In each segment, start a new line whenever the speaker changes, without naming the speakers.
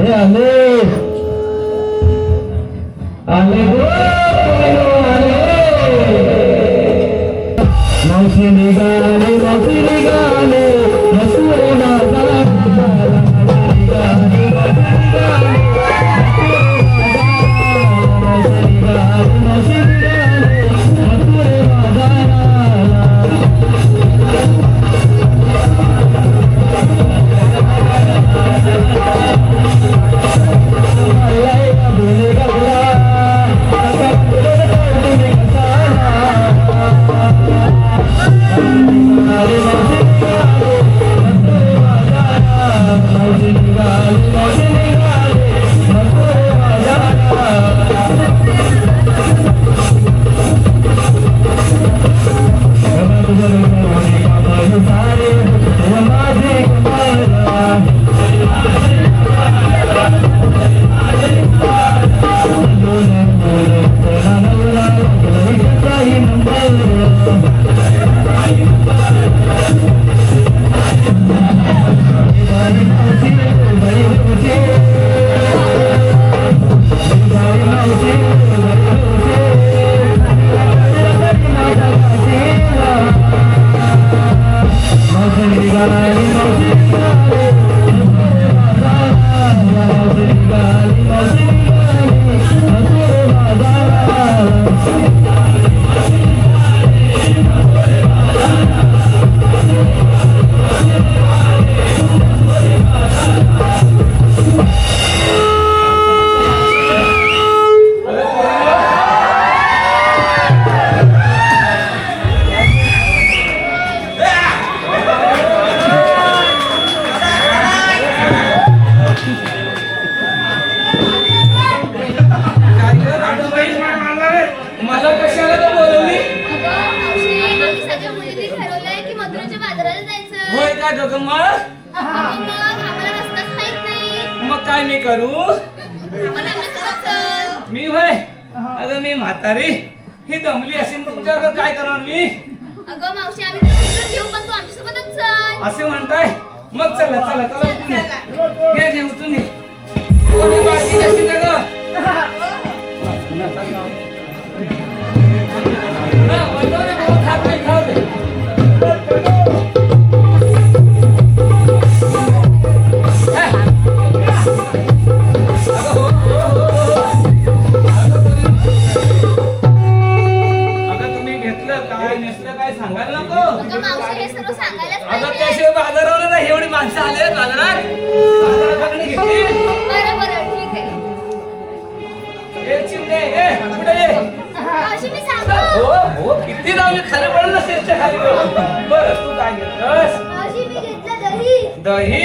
आले आले आले मावशी निघाले मावशी निघाले मसूर माझा
मग काय मी करू मी होय अगं मी म्हातारी ही दमली असेल तुमच्यावर काय करणार मी
अगं मावशी आम्ही तुला घेऊ पण तू आमच्यासोबतच चल
असे म्हणताय मग चला चला चला घे घे उचलून घे कोणी बाकी नसते का गं माणसं आले बाजारात बाजारात घेतली
बरं बरं ठीक आहे
ए चिमणे ए कुठे ये
मावशी मी सांगू
हो हो किती लावली खाली पडलं ना स्टेजच्या खाली बरं तू काय घेतलंस
मावशी मी घेतलं दही
दही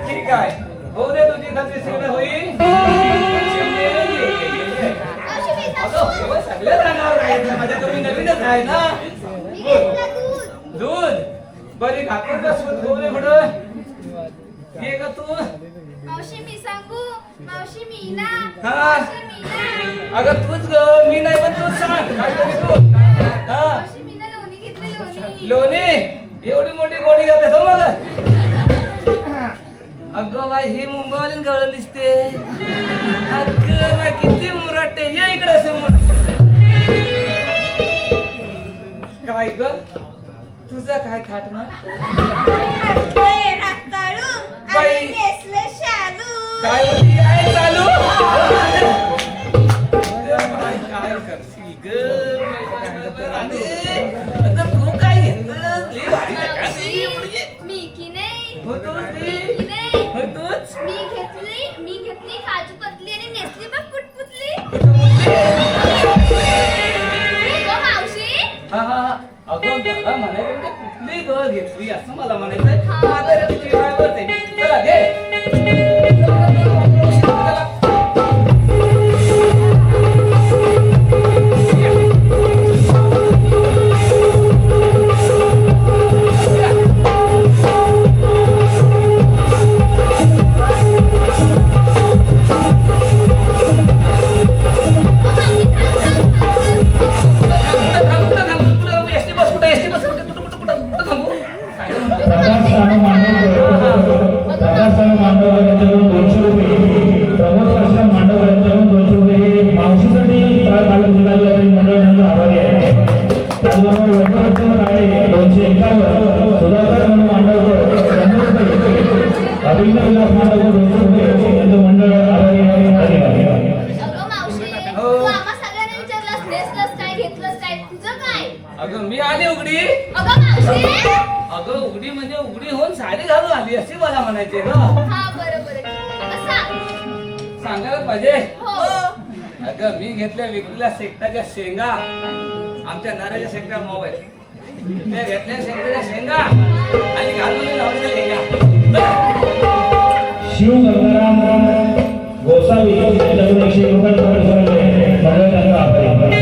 ठीक आहे हो दे तुझी खात्री सगळं होईल चिमणे
मावशी मी
अगं सगळे राहणार आहेत माझ्या तुम्ही नवीनच आहे ना
मी घेतलं दूध
दूध बरी खाकर कसं थोडे थोडं ये का तू
मावशी मी सांगू मावशी मीना
हा.
मावशी मीना
अगं तूच ग मी नाही पण तूच सांग काय करू तू हा
मावशी मीना लोणी घेतली लोणी
लोणी एवढी मोठी गोडी घालते हो मला अगं बाई ही मुंबईवालीन गवळण दिसते अगं बाई किती मुराटे ये इकडे समोर काय ग तुझा काय खाट ना बाई काय होती काय चालू काय करशील ग तू काय घेतलं
मी की नाही
हो तूच
की नाही
हो तूच
मी घेतली काजू कतली आणि नेसली बघ कुटकुटली मावशी
हा हा अगं मला म्हणायचं कुठली ग घेतली असं मला म्हणायचं माझ्या तुझी काय बोलते चला घे
दादा साहेब मांडवकर 200 रुपये त्याचबरोबर वैभवपूर्ण आहे 251 सुधाकर म्हणून मांडवकर 100 रुपये अभिनव विलास मांडवकर 200 रुपये यांचं मंडळ आभारी आहे.
अगं मावशी
हो.
तू आम्हा सगळ्यांना विचारलंस नेसलंस काय घेतलंस काय तुझं काय
अगं मी आली उघडी.
अगं मावशी
अगं उघडी म्हणजे उघडी होऊन साडी घालून आली अशी मला म्हणायचे ग.
हा बरं बरं आता सांग
सांगायला पाहिजे.
हो
अगं मी घेतल्या विकल्या शेकटाच्या शेंगा आमच्या नाऱ्याच्या शेंगा मोबाईल त्या घेतल्या शेंगाच्या शेंगा आणि घालून लावलेल्या लेंगा.
शिव गंगाराम गोसावी यांच्याकडून 101 रुपये मंडळ त्यांचा आभारी आहे.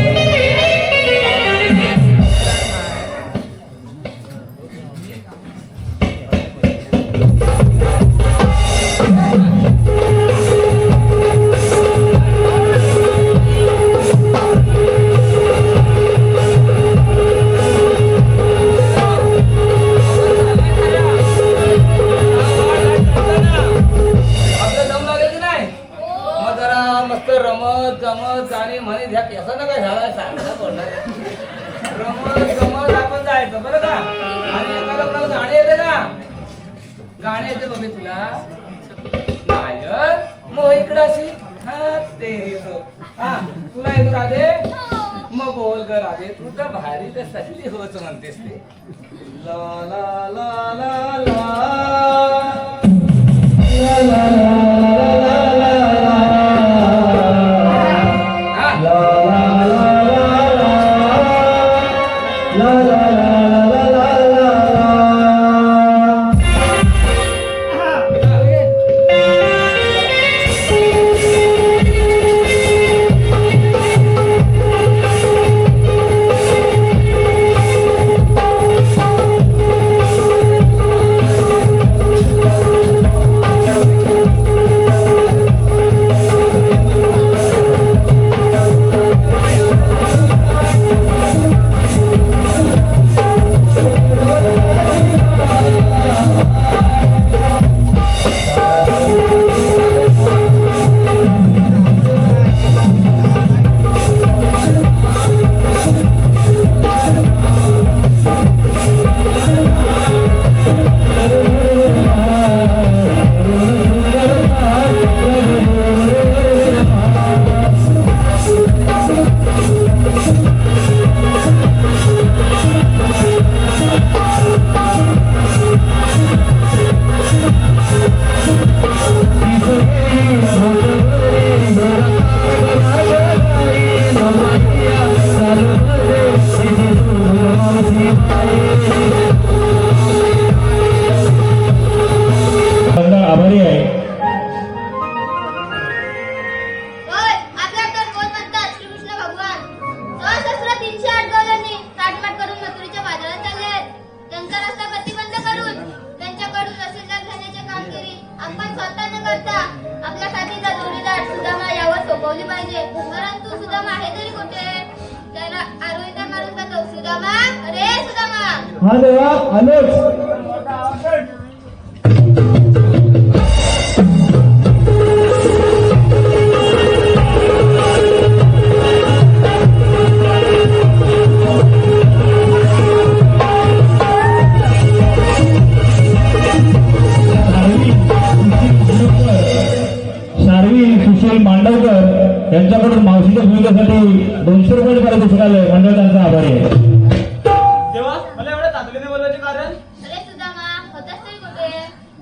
आपलं दम लागेल की नाही मग जरा मस्त रमत गमत गाणी म्हणे ह्या केसानं काय झाला सांगा बोलणार रमत गमत आपण जायचं बरं का. आणि एका लोकांना गाणे येते का गाणे येते बघे तुला नायक मग इकडं अशी हा ते येतो हा तुला येतो राधे मग बोल ग राधे तू तर भारी तर सल्ली होच म्हणतेस ते ला ला ला ला ला आभारी आहे.
होय आपल्या तर कोण म्हणतात श्रीकृष्ण भगवान 308 गवळणी ताटमाट करून मथुरेच्या बाजारात चालले आहेत. त्यांचा रस्ता प्रतिबंध करून त्यांच्याकडून रसद घेण्याची कामगिरी आपण स्वतः न करता आपल्या साथीचा जोडीदार सुदामा यावर सोपवली पाहिजे. परंतु सुदामा आहे तरी कुठे त्याला आरोळीचा मारून जातो. सुदामा अरे सुदामा
हा देवा आलोच. शार्वी सुशील मांडवकर यांच्याकडून मावशीच्या भूमिकेसाठी 200 रुपये पारितोषिक आलंय. मंडळ त्यांचा आभारी आहे.
तेव्हा मला एवढ्या तातडीने बोलवायचे कारण
अरे सुदामा होतास तरी कुठे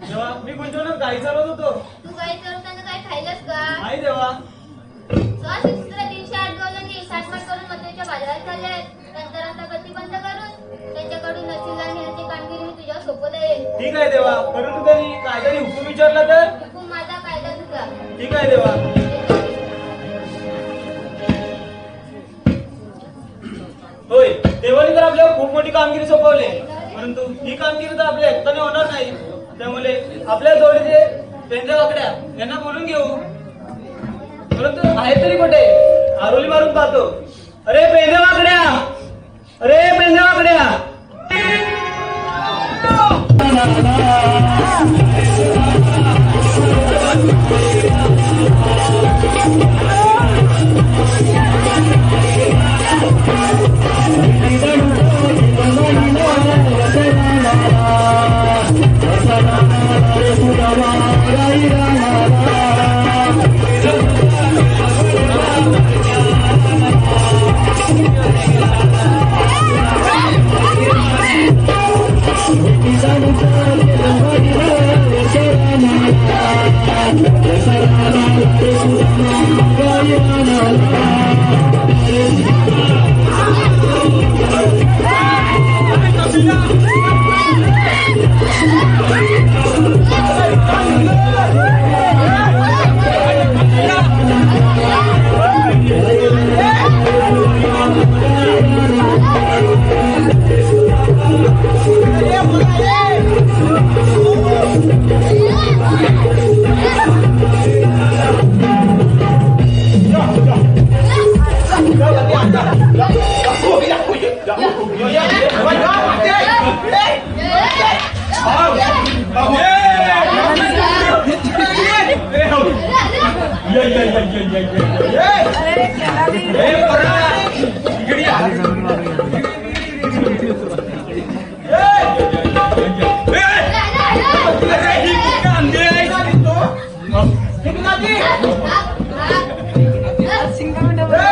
जेव्हा मी गुंतवणूक गाई चालवत होतो.
तू काही चरवताना काय खायलास का
आई देवा
308 गवळणी ताटमाट करून मथुरेच्या बाजारात चालले आहेत. त्यांचा रस्ता प्रतिबंध करून त्यांच्याकडून नशिला घेण्याची कामगिरी मी तुझ्यावर सोपवत आहे.
ठीक आहे देवा परंतु त्यांनी कायद्याने हुकूम विचारला तर
हुकूम माझा कायदा तुझा.
ठीक आहे देवा. होय देवाने तर आपल्याला खूप मोठी कामगिरी सोपवली परंतु ही कामगिरी तर आपल्या एकट्याने होणार नाही. त्यामुळे आपल्या जोडीचे पेंद्या वाकड्या यांना बोलून घेऊ. परंतु आहे तरी कुठे आरोली मारून पाहतो. अरे पेंद्या वाकड्या अरे पेंद्या वाकड्या
Thank you.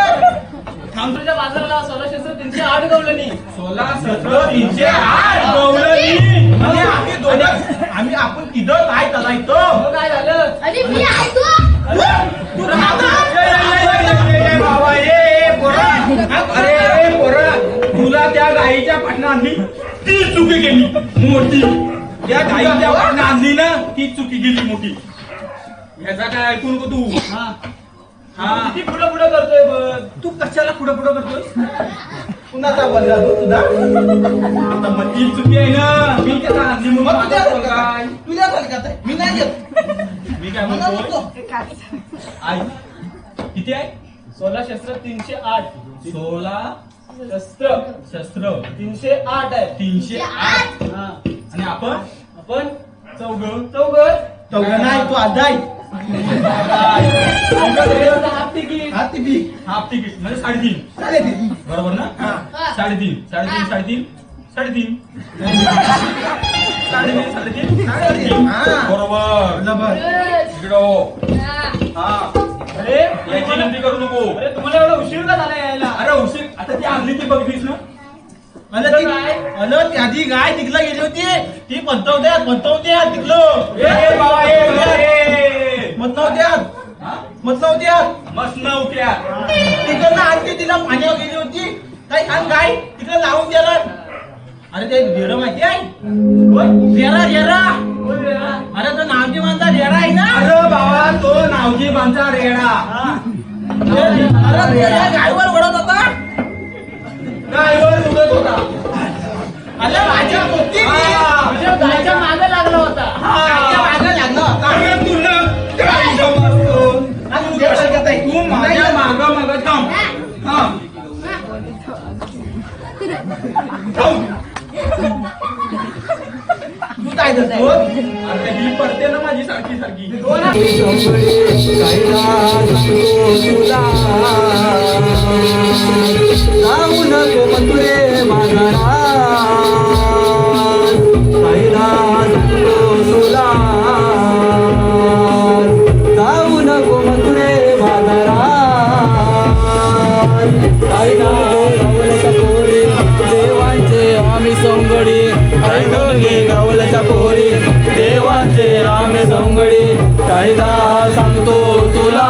खामपूरच्या बाजाराला 16,308 गवलनी.
16,308 गवलनी. आम्ही आपण तिथं काय चालायचो
मग काय झालं?
आणि मी आहे तू
तू राहता बाबा अरे पोरा तुला त्या गाईच्या पाटणा आणली ती चुकी गेली मोठी त्या गाईच्या पाटणा आणली ना ती चुकी गेली मोठी ह्याचा काय ऐकू नको तू
हा.
हा
किती पुढं पुढं करतोय बघ.
तू कशाला पुढं पुढं करतोय कुणाचा बदला तू तुझा आता मग ती चुकी आहे ना मी त्याला आणली म्हणून माझा काय
तुझ्या फलकात आहे मी नाही येत
मी काय म्हणतो आई किती आहे
16,308
16
शस्त्र
शस्त्र
308 आहे.
308
हा.
आणि आपण
आपण
चौघ
चौघं नाही तू आधाय
हाफ तिकीट.
हात ती बी
हाफ तिकीट म्हणजे 3.5
चालेल ती.
बरोबर ना
हा.
3.5
हा.
बरोबर
जबर.
इकडं हो.
हा.
हा
अरे
याची विनंती करू नको
अरे तुम्हाला एवढा उशीर का झाला यायला?
अरे उशीर आता ती आणली ती बघलीस ना
अलं ती त्याची गाय तिकला गेली होती ती पंतवत्यात तिकलो
ए बाबा ए
मतनवत्यात
हा? मस्त नव्हत्या
तिकडनं आणते तिला पाण्यावर गेली होती काही आणि गाय तिकडे लावून द्याला अरे ते ढेरं माहिती आहे ढेरा
बोल रे हा.
अरे तो नामची माणसा ढेरा आहे ना
अरे बाबा तो नावजी बांचा रेडा
अरे त्या गायवर ओढत होता
गायवर उडत होता
अरे माझ्या होती
म्हणजे गायच्या मागे लागला होता.
गायच्या मागं लागला होता
अरे तुला काय समजतो
आणि उद्या फलकात आहे.
तू माझ्या माग थांब हा थांब
तू काय करतो
अरे ही पडते ना माझी सारखी सारखी
जाऊ नको मथुरे माझा पहिला सांगतो तुला जाऊ नको मथुरे माझा पहिला गावल्याच्या पोरी देवांचे आम्ही सोंगडी ऐकली गावल्याच्या पोरी देवांचे आम्ही सोंगडी कायदा सांगतो तुला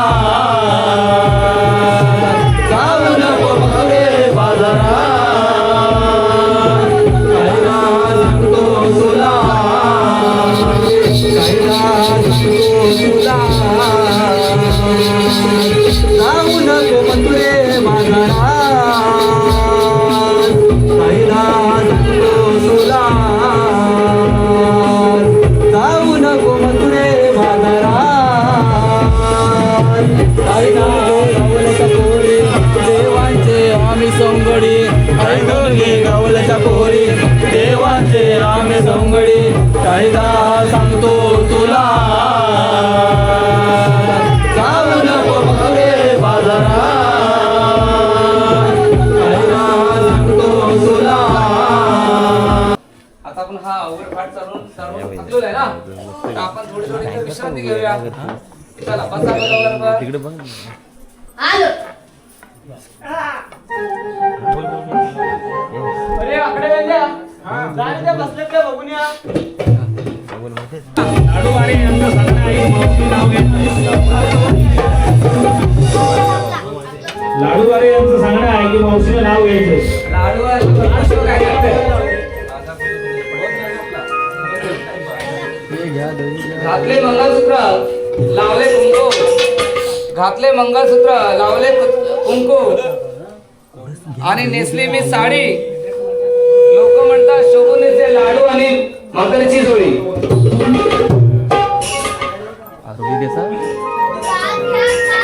जाऊ नको मथुरे बाजारात कायदा सांगतो तुला कायदा सांगतो तुला जाऊ नको मथुरे बाजारात कायदा सांगतो तुला जाऊ नको मथुरे बाजारात कायदा गावल्याच्या पोरी देवांचे आम्ही सोंगडी ऐकली गावल्याच्या पोरी देवांचे आम्ही सोंगडी कायदा सांगतो तुला जाऊ नको मथुरे बाजारात कायदा सांगतो तुला
आता आपण हा ओव्हर पाठ चालून थकलेलो आहे ना विश्रांती घेऊया चला बसा बरोबर
तिकडे बघ
आलो
अरे आकडे वेंद्या जा रे त्या बसलेत त्या बघून या
लाडूवारे यांचं सांगणं आहे मावशी नाव लाडूवारे यांचं सांगणं आहे की मावशीने नाव घ्यायचं
लाडू काय घातले मंगळसूत्र लावले कुंकू घातले मंगळसूत्र लावले कुंकू आणि नेसली मी साडी लोक म्हणतात शोभून नेसले लाडू आणि म्हातारीची जोडी
आरोग्य कसा
रात घ्या